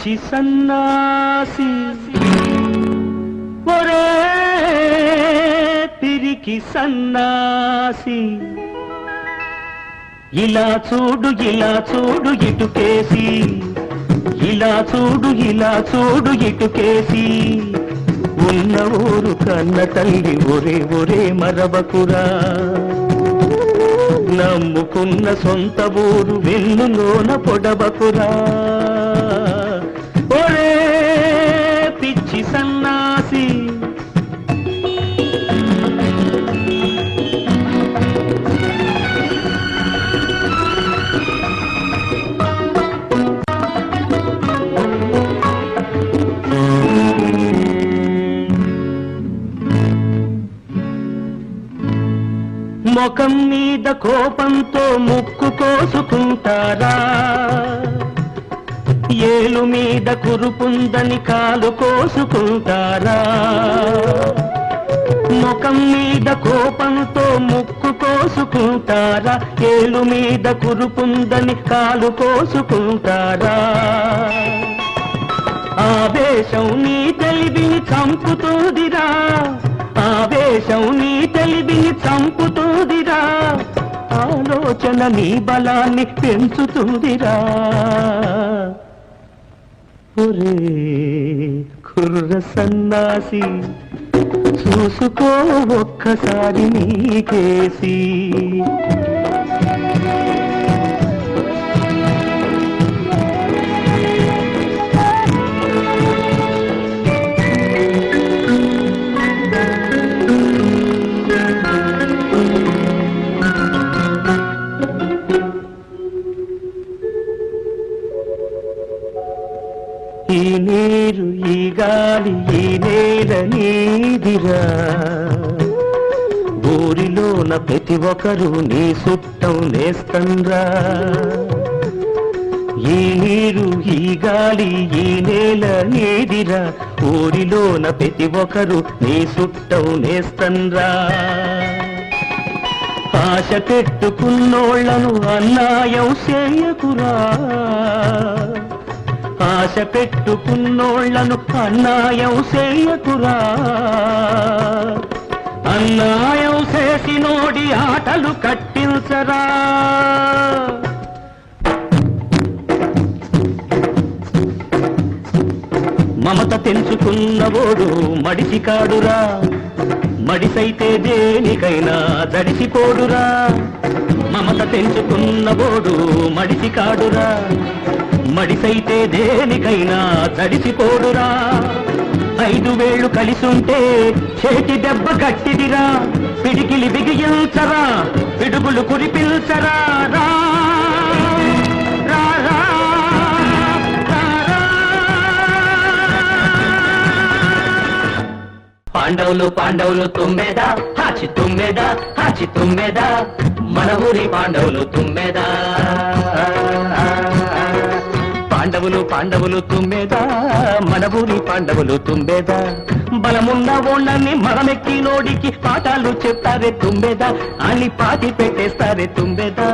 పిచ్చి సన్నాసి ఒరే పిరికి సన్నాసి ఇలా చూడు ఇటుకేసి ఇలా చూడు ఇటుకేసి ఉన్న ఊరు కన్న తల్లి ఒరే మరవకురా నమ్ముకున్న సొంత ఊరు వెన్నులోన పొడవకురా ఒరే పిచ్చి సన్నాసి ముఖం మీద కోపంతో ముక్కు కోసుకుంటారా ఏలు మీద కురుపుందని కాలు కోసుకుంటారా ముఖం మీద కోపంతో ముక్కు కోసుకుంటారా ఏలు మీద కురుపుందని కాలు కోసుకుంటారా ఆవేశం నీ తెలివిని చంపుతుందిరా ఆవేశం నీ తెలివిని చంపుతుందిరా ఆలోచన నీ బలాన్ని పెంచుతుందిరా ఒరే కుర్ర సన్నాసి చూసుకో ఒక్కసారి నీకేసి ఈ నీరు ఈ గాలి ఈ నేల నీదిరా ఊరిలోన ప్రతి ఒక్కరు నీ సుట్టం నేస్తంరా ఈ నీరు ఈ గాలి ఈ నేల నీదిరా ఊరిలోన ప్రతి ఒక్కరు నీ సుట్టం నేస్తంరా ఆశ పెట్టుకున్నోళ్లను అన్యాయం చేయకురా ఆశ పెట్టుకున్నోళ్లను అన్యాయం చేయకురా అన్యాయం చేసినోడి ఆటలు కట్టించరా మమత తెంచుకున్నవోడు మడిసి కాడురా మడిసైతే దేనికైనా దడిసిపోడురా మమత తెంచుకున్నవోడు మడిసి కాడురా మడిసైతే దేనికైనా తడిసిపోడురా 5 వేళ్ళు కలిసుంటే చేతి దెబ్బ గట్టిదిరా పిడికిలి బిగించరా పిడుగులు కురిపిల్చరా రా పాండవులు తుమ్మెదా హాచి తుమ్మెదా మన ఊరి పాండవులు తుమ్మెదా పాండవులు తుమ్మెదా మన ఊరి పాండవులు తుమ్మెదా బలమున్న ఓళ్ళని మరమెక్కి నోడికి పాఠాలు చెప్తారే తుమ్మెదా అని పాతి పెట్టేస్తారే తుమ్మెదా